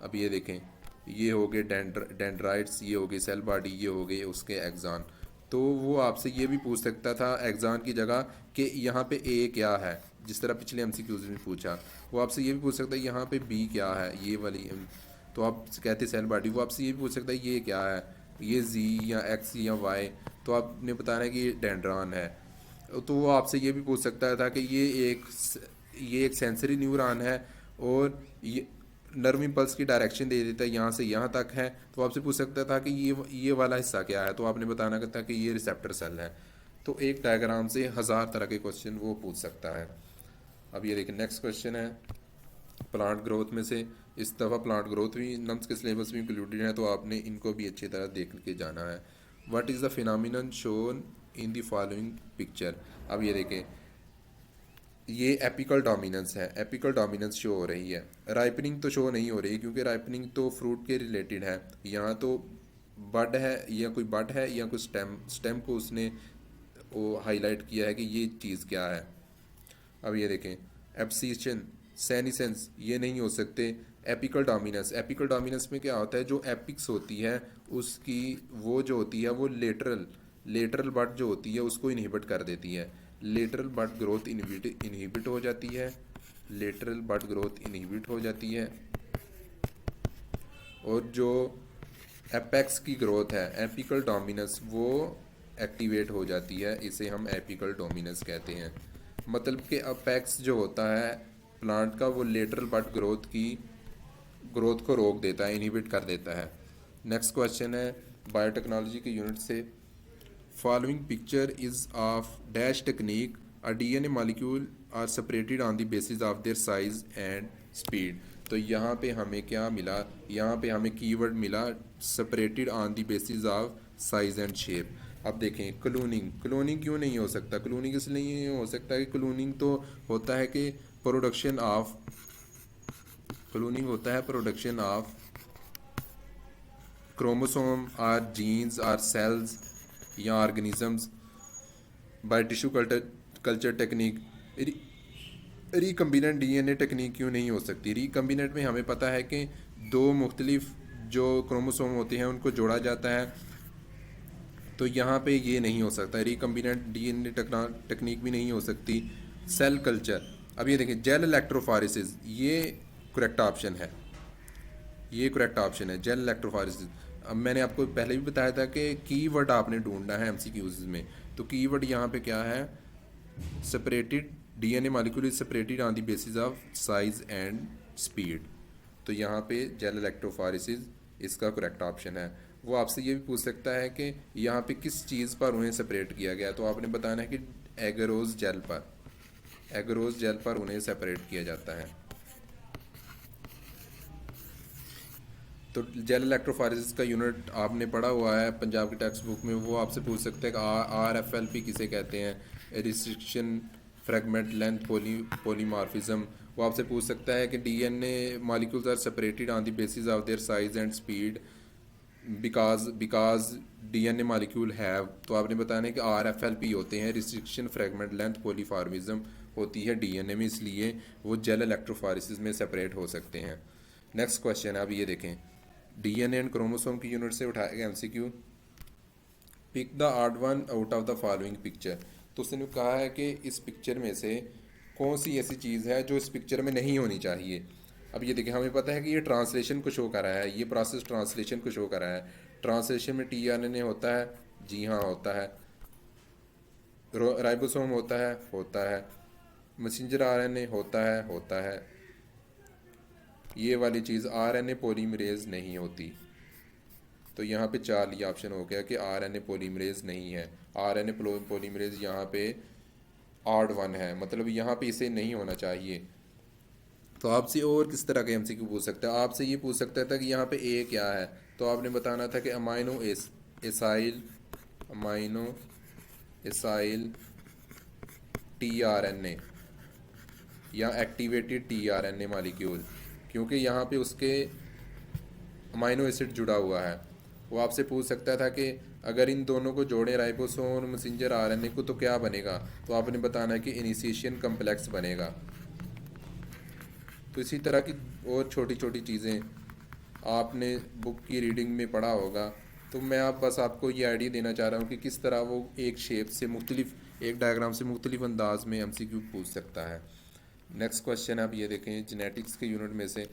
अब ये देखें, ये हो गए डेंड्राइट्स, ये हो गई सेल बॉडी, ये हो गए उसके एक्सॉन। तो वो आपसे ये भी पूछ सकता था एक्सॉन की जगह कि यहाँ पे ए क्या है, जिस तरह पिछले एमसीक्यूज में पूछा। वो आपसे ये भी पूछ सकता है यहाँ पे बी क्या है, ये वाली तो आप कहते सेल बॉडी। वो आपसे ये भी पूछ सकता है ये क्या है, ये जी या एक्स या वाई, तो आपने बताना है कि ये डेंड्रॉन है। तो वो आपसे ये भी पूछ सकता था कि ये एक सेंसरी न्यूरॉन है, और ये नर्व इम्पल्स की डायरेक्शन दे देता है यहाँ से यहाँ तक है। तो आपसे पूछ सकता था कि ये वाला हिस्सा क्या है, तो आपने बताना था कि ये रिसेप्टर सेल है। तो एक डायग्राम से 1000 तरह के क्वेश्चन वो पूछ सकता है। अब ये देखिए नेक्स्ट क्वेश्चन है प्लांट ग्रोथ में से। इस दफ़ा प्लांट ग्रोथ भी नम्स के सिलेबस में इंक्लूडेड है, तो आपने इनको भी अच्छी तरह देख के जाना है। What is the phenomenon shown in the following picture. अब ये देखें, ये एपिकल डोमिनेंस है, एपिकल डोमिनेंस शो हो रही है। राइपनिंग तो शो नहीं हो रही, क्योंकि राइपनिंग तो फ्रूट के रिलेटेड है। यहाँ तो बड है, या कोई बड है या कोई स्टेम को उसने वो हाईलाइट किया है कि ये चीज़ क्या है। अब ये देखें, एब्सिशन सेनिसेंस ये नहीं हो सकते। एपिकल डोमिनेंस, एपिकल डोमिनेंस में क्या होता है, जो एपिक्स होती है उसकी वो जो होती है वो लेटरल लेटरल बट जो होती है उसको इनहिबिट कर देती है। लेटरल बट ग्रोथ इनहिबिट हो जाती है, लेटरल बट ग्रोथ इनहिबिट हो जाती है। और जो एपेक्स की ग्रोथ है एपिकल डोमिनेंस वो एक्टिवेट हो जाती है, इसे हम एपिकल डोमिनेंस कहते हैं। मतलब कि अपेक्स जो होता है प्लांट का वो लेटरल बट ग्रोथ को रोक देता है, इनहिबिट कर देता है। नेक्स्ट क्वेश्चन है बायोटेक्नोलॉजी के यूनिट से। Following picture is of dash technique a DNA molecule are separated on the basis of their size and speed. तो यहाँ पे हमें क्या मिला, यहाँ पे हमें कीवर्ड मिला separated on the basis of size and shape. अब देखें क्लोनिंग, क्लोनिंग क्यों नहीं हो सकता, क्लोनिंग इसलिए नहीं हो सकता कि क्लोनिंग तो होता है कि प्रोडक्शन ऑफ क्लोनिंग होता है production of chromosome or genes or cells या organisms by tissue culture technique. Recombinant DNA technique क्यों नहीं हो सकती। रिकम्बिनेंट में हमें पता है कि दो मुख्तलिफ जो क्रोमोसोम होते हैं उनको जोड़ा जाता है, तो यहाँ पे ये नहीं हो सकता। रिकम्बिनेंट डीएनए टेक्निक भी नहीं हो सकती। सेल कल्चर, अब ये देखिए जेल इलेक्ट्रोफॉरेसिस, ये करेक्ट ऑप्शन है, ये करेक्ट ऑप्शन है जेल इलेक्ट्रोफॉरेसिस। अब मैंने आपको पहले भी बताया था कि कीवर्ड आपने ढूंढना है एमसीक्यूज में, तो कीवर्ड यहाँ पे क्या है, separated DNA molecule is separated on the basis of size and speed. तो यहाँ पे जेल इलेक्ट्रोफॉरेसिस इसका करेक्ट ऑप्शन है। वो आपसे ये भी पूछ सकता है कि यहाँ पे किस चीज़ पर उन्हें सेपरेट किया गया, तो आपने बताना है कि एगरोज जेल पर, एगरोज जेल पर उन्हें सेपरेट किया जाता है। तो जेल इलेक्ट्रोफॉरेसिस का यूनिट आपने पढ़ा हुआ है पंजाब की टेक्स्ट बुक में। वो आपसे पूछ सकते हैं कि RFLP किसे कहते हैं, रिस्ट्रिक्शन फ्रेगमेंट लेंथ पॉलीमॉर्फिज्म। वो आपसे पूछ सकता है कि DNA molecules are separated on the basis of their size and speed because DNA molecule have, तो आपने बताना है कि RFLP होते हैं, रिस्ट्रिक्शन फ्रेगमेंट लेंथ पॉलीमॉर्फिज्म होती है डीएनए में, इसलिए वो जेल इलेक्ट्रोफॉरेसिस में सेपरेट हो सकते हैं। नेक्स्ट क्वेश्चन है, अब ये देखें डीएनए एंड क्रोमोसोम की यूनिट से उठाएगा MCQ. Pick the odd one out of the following picture. तो उसने कहा है कि इस पिक्चर में से कौन सी ऐसी चीज़ है जो इस पिक्चर में नहीं होनी चाहिए। अब ये देखिए हमें पता है कि ये ट्रांसलेशन को शो कर रहा है, ये प्रोसेस ट्रांसलेशन को शो कर रहा है। ट्रांसलेशन में टीआरएनए होता है, जी हाँ होता है। राइबोसोम होता है। मैसेंजर आरएनए होता है। ये वाली चीज़ आरएनए पॉलीमरेज नहीं होती। तो यहाँ पे 4 ये ऑप्शन हो गया कि आरएनए पॉलीमरेज नहीं है। आरएनए पॉलीमरेज यहाँ पे ऑड वन है, मतलब यहाँ पे इसे नहीं होना चाहिए। तो आपसे और किस तरह के एमसीक्यू पूछ सकता है, आपसे ये पूछ सकता था कि यहाँ पे ए क्या है, तो आपने बताना था कि amino acyl, amino acyl tRNA या एक्टिवेटेड टीआरएनए मॉलिक्यूल, क्योंकि यहाँ पे उसके अमाइनो एसिड जुड़ा हुआ है। वो आपसे पूछ सकता था कि अगर इन दोनों को जोड़ें राइबोसोम और मैसेंजर आरएनए को तो क्या बनेगा, तो आपने बताना है कि इनिशिएशन कम्प्लेक्स बनेगा। तो इसी तरह की और छोटी छोटी चीज़ें आपने बुक की रीडिंग में पढ़ा होगा। तो मैं बस आपको ये आइडिया देना चाह रहा हूँ कि किस तरह वो एक शेप से मुख्तलिफ, एक डायग्राम से मुख्तलिफ अंदाज में एमसीक्यू पूछ सकता है। नेक्स्ट क्वेश्चन आप ये देखें जेनेटिक्स के यूनिट में से,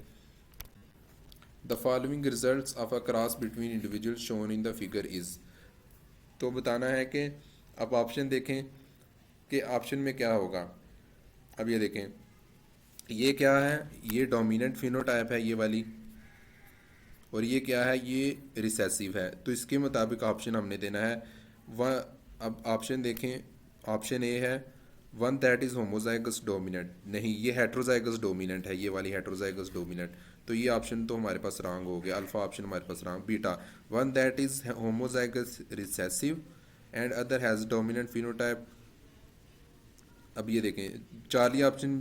the following results of a cross between individual shown in the figure is. तो बताना है कि अब ऑप्शन देखें कि ऑप्शन में क्या होगा। अब ये देखें, ये क्या है, ये डोमिनेंट फिनोटाइप है ये वाली, और ये क्या है, ये रिसेसिव है। तो इसके मुताबिक ऑप्शन हमने देना है वह। अब ऑप्शन देखें, ऑप्शन ए है one that is homozygous dominant, नहीं ये हेट्रोजाइगस डोमिनेंट है, ये वाली हेट्रोजाइगस डोमिनेंट। तो ये ऑप्शन तो हमारे पास रॉन्ग हो गया, अल्फा ऑप्शन हमारे पास wrong. Beta one that is homozygous recessive and other has dominant phenotype. अब ये देखें चार्ली ऑप्शन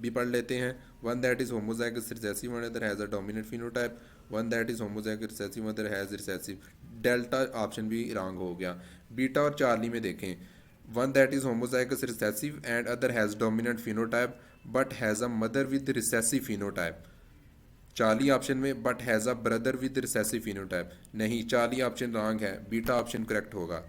भी पढ़ लेते हैं, one that is homozygous recessive and other has a dominant phenotype, one that is homozygous recessive other has recessive. Delta option भी रॉन्ग हो गया। बीटा और चार्ली में देखें, one that is homozygous recessive and other has dominant phenotype but has a mother with recessive phenotype. Charlie option में but has a brother with recessive phenotype, नहीं चार्ली ऑप्शन रॉन्ग है, बीटा ऑप्शन करेक्ट होगा।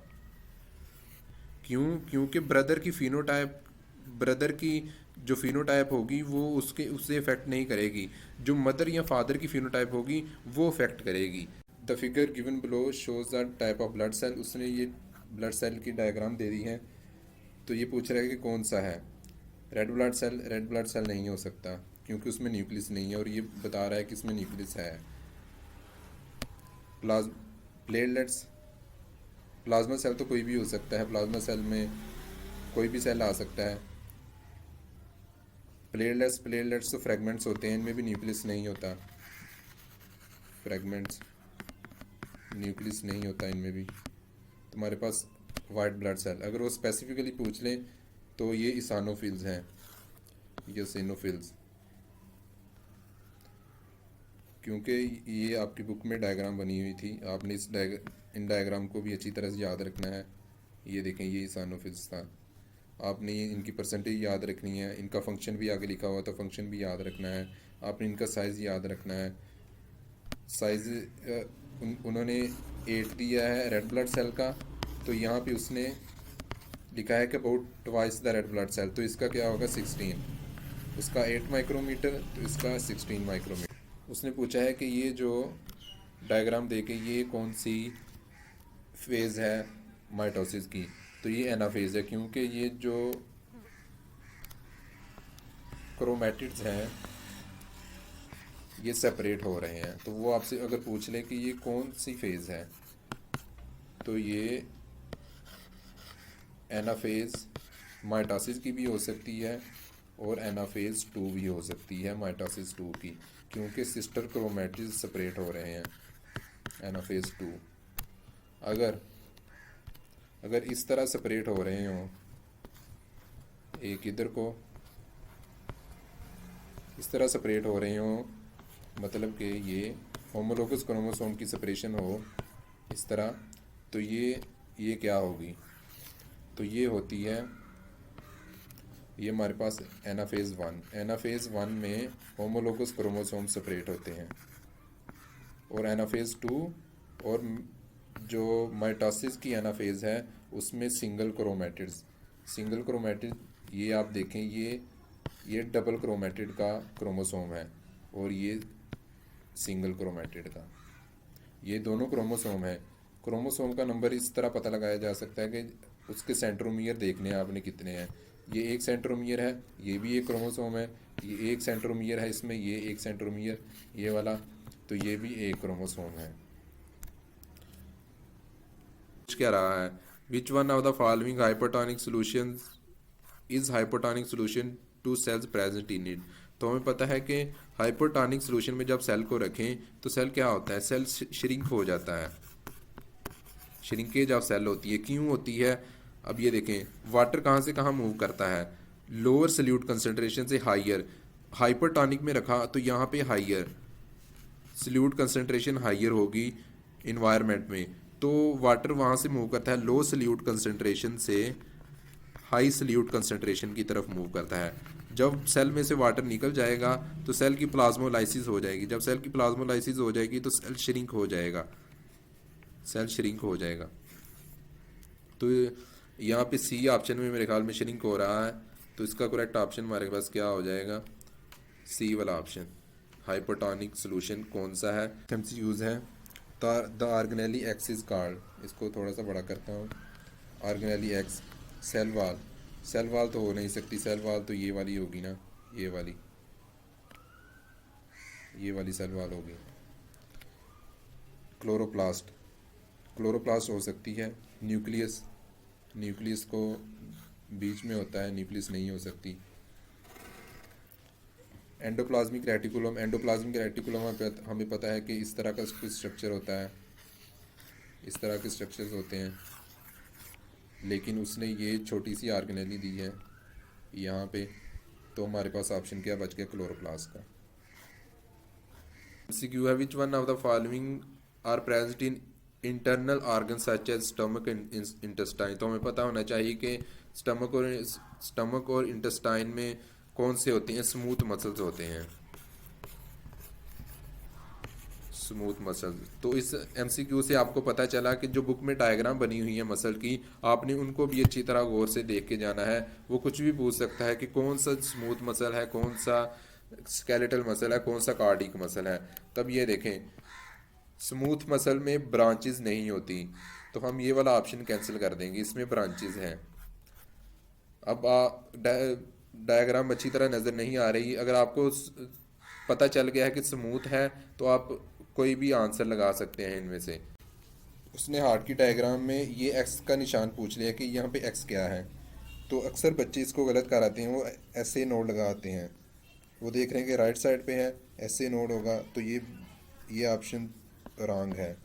क्यों? क्योंकि ब्रदर की फिनोटाइप, ब्रदर की जो फिनोटाइप होगी वो उससे इफेक्ट नहीं करेगी, जो मदर या फादर की फिनोटाइप होगी वो इफेक्ट करेगी। The figure given below shows the type of blood cell, उसने ये ब्लड सेल की डायग्राम दे दी है। तो ये पूछ रहा है कि कौन सा है, red blood cell. Red blood cell नहीं हो सकता क्योंकि उसमें न्यूक्लियस नहीं है, और ये बता रहा है कि इसमें न्यूक्लियस है। प्लेटलेट्स, प्लाज्मा सेल तो कोई भी हो सकता है, प्लाज्मा सेल में कोई भी सेल आ सकता है। प्लेटलेट्स तो फ्रेगमेंट्स होते हैं, इनमें भी न्यूक्लियस नहीं होता, फ्रेगमेंट्स, न्यूक्लियस नहीं होता इनमें भी। तुम्हारे पास वाइट ब्लड सेल, अगर वो स्पेसिफिकली पूछ लें तो ये इसानोफिल्स हैं, ये सिनोफिल्स, क्योंकि ये आपकी बुक में डायग्राम बनी हुई थी, आपने इन डायग्राम को भी अच्छी तरह से याद रखना है। ये देखें ये इसानोफिल्स था, आपने इनकी परसेंटेज याद रखनी है, इनका फंक्शन भी आगे लिखा हुआ तो फंक्शन भी याद रखना है, आपने इनका साइज़ याद रखना है। साइज़ उन्होंने 8 दिया है रेड ब्लड सेल का, तो यहाँ पे उसने लिखा है कि about twice the red blood cell, तो इसका क्या होगा 16, उसका 8 माइक्रोमीटर तो इसका 16 माइक्रोमीटर। उसने पूछा है कि ये जो डायग्राम देके ये कौन सी फेज़ है माइटोसिस की, तो ये एनाफेज़ है, क्योंकि ये जो क्रोमैटिड्स हैं ये सेपरेट हो रहे हैं। तो वो आपसे अगर पूछ ले कि ये कौन सी फेज़ है, तो ये एनाफेज़ माइटोसिस की भी हो सकती है और एनाफेज़ 2 भी हो सकती है माइटोसिस 2 की, क्योंकि सिस्टर क्रोमैटिड्स सेपरेट हो रहे हैं। एनाफेज़ 2 अगर इस तरह सेपरेट हो रहे हों, एक इधर को इस तरह सेपरेट हो रहे हों, मतलब कि ये होमोलोगस क्रोमोसोम की सेपरेशन हो इस तरह, तो ये क्या होगी, तो ये होती है, ये हमारे पास एनाफेज़ 1। एनाफेज़ 1 में होमोलोगस क्रोमोसोम सेपरेट होते हैं, और एनाफेज़ 2 और जो माइटोसिस की एनाफेज़ है उसमें सिंगल क्रोमैटिड, ये आप देखें ये डबल क्रोमैटिड का क्रोमोसोम है और ये सिंगल क्रोमैटिड का, ये दोनों क्रोमोसोम है। क्रोमोसोम का नंबर इस तरह पता लगाया जा सकता है कि उसके सेंट्रोमियर देखने हैं आपने कितने हैं, ये एक सेंट्रोमियर है, ये भी एक क्रोमोसोम है, ये एक सेंट्रोमियर है इसमें, ये एक सेंट्रोमियर ये वाला, तो ये भी एक क्रोमोसोम है। क्या रहा है, which one of the following hypotonic solutions is hypotonic solution to cells present in it. तो हमें पता है कि हाइपोटोनिक सोल्यूशन में जब सेल को रखें तो सेल क्या होता है, सेल श्रिंक हो जाता है, श्रिंकेज ऑफ सेल होती है। क्यों होती है? अब ये देखें, वाटर कहाँ से कहाँ मूव करता है, लोअर सल्यूट कंसंट्रेशन से हाइयर। हाइपरटोनिक में रखा तो यहाँ पे हाइयर सल्यूट कंसंट्रेशन हाइयर होगी इन्वायरमेंट में, तो वाटर वहाँ से मूव करता है लो सल्यूट कंसंट्रेशन से हाई सल्यूट कंसंट्रेशन की तरफ मूव करता है। जब सेल में से वाटर निकल जाएगा तो सेल की प्लाज्मोलाइसिस हो जाएगी। जब सेल की प्लाज्मोलाइसिस हो जाएगी तो सेल श्रिंक हो जाएगा, सेल श्रिंक हो जाएगा। तो यहाँ पे सी ऑप्शन में मेरे ख्याल में श्रिंक हो रहा है, तो इसका करेक्ट ऑप्शन हमारे पास क्या हो जाएगा, सी वाला ऑप्शन। हाइपोटोनिक सोल्यूशन कौन सा है, एमसीक्यूज है। The organelle X is called, इसको थोड़ा सा बड़ा करता हूँ। Organelle X, cell wall, cell wall तो हो नहीं सकती, सेल वाल तो ये वाली होगी ना, ये वाली सेल वाल होगी। क्लोरोप्लास्ट, क्लोरोप्लास्ट हो सकती है। न्यूक्लियस, न्यूक्लियस को बीच में होता है, न्यूक्लियस नहीं हो सकती। एंडोप्लाज्मिक रेटिकुलम, एंडोप्लाज्मिक रेटिकुलम हमें पता है कि इस तरह का कुछ स्ट्रक्चर होता है, इस तरह के स्ट्रक्चर्स होते हैं, लेकिन उसने ये छोटी सी ऑर्गेनेली दी है यहाँ पे, तो हमारे पास ऑप्शन क्या बच गया, क्लोरोप्लास्ट का। एमसीक्यू है, which one of the following are present in internal organ such as stomach and intestine. तो हमें पता होना चाहिए कि स्टमक और इंटेस्टाइन में कौन से होते हैं, स्मूथ मसल्स होते हैं, स्मूथ मसल्स। तो इस एमसीक्यू से आपको पता चला कि जो बुक में डायग्राम बनी हुई है मसल की, आपने उनको भी अच्छी तरह गौर से देख के जाना है। वो कुछ भी पूछ सकता है कि कौन सा स्मूथ मसल है, कौन सा स्केलेटल मसल है, कौन सा कार्डिक मसल है। तब ये देखें, स्मूथ मसल में ब्रांचेस नहीं होती, तो हम ये वाला ऑप्शन कैंसिल कर देंगे, इसमें ब्रांचेस हैं। अब डायग्राम अच्छी तरह नज़र नहीं आ रही, अगर आपको पता चल गया है कि स्मूथ है तो आप कोई भी आंसर लगा सकते हैं इनमें से। उसने हार्ट की डायग्राम में ये एक्स का निशान पूछ लिया कि यहाँ पे एक्स क्या है, तो अक्सर बच्चे इसको गलत कराते हैं, वो ऐसे नोड लगाते हैं। वो देख रहे हैं कि राइट साइड पे है, ऐसे नोड होगा, तो ये ऑप्शन रॉन्ग है।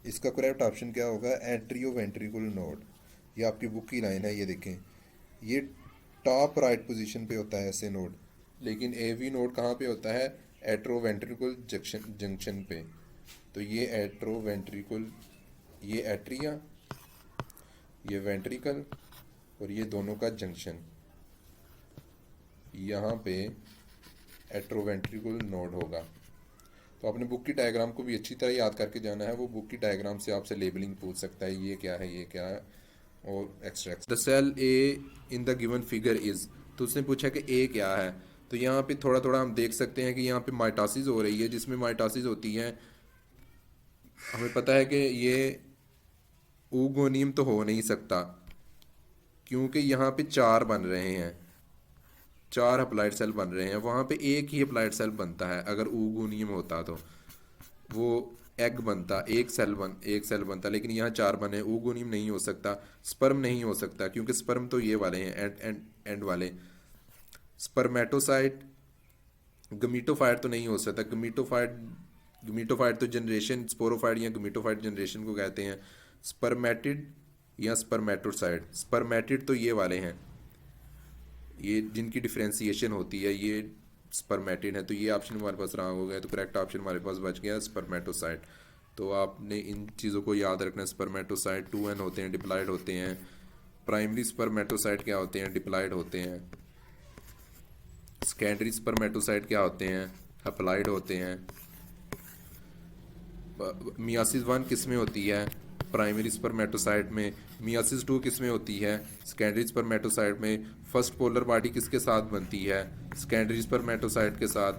इसका करेक्ट ऑप्शन क्या होगा, एट्रियो वेंट्रिकुलर नोड। ये आपकी बुक की लाइन है, ये देखें, ये टॉप राइट पोजीशन पे होता है ऐसे नोड, लेकिन एवी नोड कहाँ पे होता है, एट्रो वेंट्रिकुल जंक्शन पे। तो ये एट्रो वेंट्रिकुल, ये एट्रिया, ये वेंट्रिकल, और ये दोनों का जंक्शन, यहाँ पे एट्रोवेंट्रिकुलर नोड होगा। तो आपने बुक की डायग्राम को भी अच्छी तरह याद करके जाना है। वो बुक की डायग्राम से आपसे लेबलिंग पूछ सकता है, ये क्या है, ये क्या है, और extra. The cell A in the given figure is, तो उसने पूछा कि ए क्या है। तो यहाँ पे थोड़ा थोड़ा हम देख सकते हैं कि यहाँ पे माइटोसिस हो रही है, जिसमें माइटोसिस होती है, हमें पता है कि ये ऊगोनियम तो हो नहीं सकता, क्योंकि यहाँ पे 4 बन रहे हैं, 4 अप्लाइड सेल बन रहे हैं। वहाँ पे एक ही अप्लाइड सेल बनता है, अगर ऊगोनियम होता तो वो एग बनता, एक सेल बनता, लेकिन यहाँ 4 बने। ऊगोनियम नहीं हो सकता, स्पर्म नहीं हो सकता, क्योंकि स्पर्म तो ये वाले हैं, एंड वाले। स्पर्मेटोसाइट, गमीटोफाइट तो नहीं हो सकता, गमीटोफाइट तो जनरेशन, स्पोरोफाइट या गमीटोफाइट जनरेशन को कहते हैं। स्पर्मेटिड या स्पर्मेटोसाइट, स्पर्मेटिड तो ये वाले हैं, ये जिनकी डिफ्रेंसिएशन होती है, ये स्पर्मेटिड है। तो ये ऑप्शन हमारे पास रॉन्ग हो गया, तो करेक्ट ऑप्शन हमारे पास बच गया स्पर्मेटोसाइट। तो आपने इन चीज़ों को याद रखना है। स्पर्मेटोसाइट 2n होते हैं, डिप्लॉयड होते हैं। प्राइमरी स्पर्मेटोसाइट क्या होते हैं, डिप्लॉयड होते हैं। सेकेंडरी स्पर्मेटोसाइट क्या होते हैं, हैप्लॉयड होते हैं। मियासिस 1 किस में होती है, प्राइमरी स्पर्मेटोसाइट में। मियासिस 2 किस में होती है, सेकेंडरी स्पर्मेटोसाइट में। फर्स्ट पोलर बॉडी किसके साथ बनती है, सेकेंडरी स्पर्मेटोसाइट के साथ।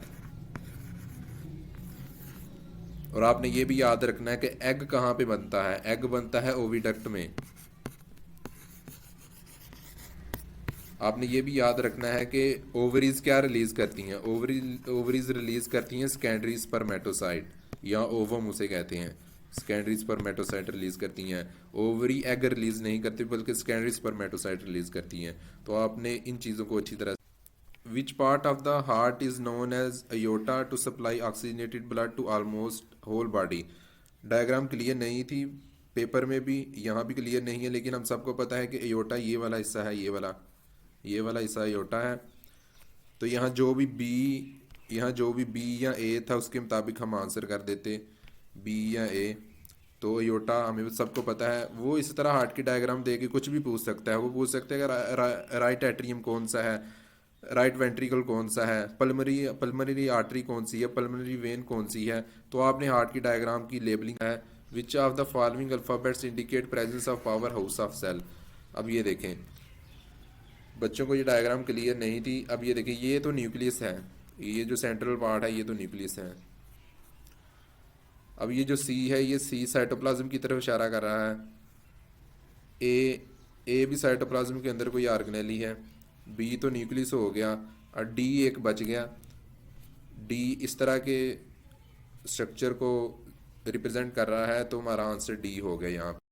और आपने ये भी याद रखना है कि एग कहाँ पे बनता है, एग बनता है ओविडक्ट में। आपने ये भी याद रखना है कि ओवरीज क्या रिलीज करती हैं, ओवरीज रिलीज करती हैं सेकेंडरी स्पर्मेटोसाइट, या ओवम उसे कहते हैं। सेकेंडरी स्पर्मेटोसाइट रिलीज करती हैं, ओवरी एग रिलीज नहीं करती, बल्कि सेकेंडरी स्पर्मेटोसाइट रिलीज करती हैं। तो आपने इन चीज़ों को अच्छी तरह which part of the heart is known as aorta to supply oxygenated blood to almost whole body. Diagram clear नहीं थी, पेपर में भी यहाँ भी क्लियर नहीं है, लेकिन हम सबको पता है कि अयोटा ये वाला हिस्सा है, ये वाला हिस्सा अयोटा है। तो यहाँ जो भी बी या ए था उसके मुताबिक हम आंसर कर देते, बी या ए। तो अयोटा हमें सबको पता है। वो इस तरह हार्ट की डायग्राम दे के कुछ भी पूछ सकता है। वो पूछ सकते हैं कि राइट एट्रियम कौन सा है, राइट वेंट्रिकल कौन सा है, पल्मनरी आर्टरी कौन सी है, पल्मनरी वेन कौन सी है। तो आपने हार्ट की डायग्राम की लेबलिंग है। Which of the following alphabets indicate presence of power house of cell. अब ये देखें, बच्चों को ये डायग्राम क्लियर नहीं थी। अब ये देखिए, ये तो न्यूक्लियस है, ये जो सेंट्रल पार्ट है ये तो न्यूक्लियस है। अब ये जो सी है, ये सी साइटोप्लाज्म की तरफ इशारा कर रहा है। ए भी साइटोप्लाज्म के अंदर कोई ऑर्गेनेली है। बी तो न्यूक्लियस हो गया, और डी एक बच गया। डी इस तरह के स्ट्रक्चर को रिप्रेजेंट कर रहा है, तो हमारा आंसर डी हो गया यहाँ पे।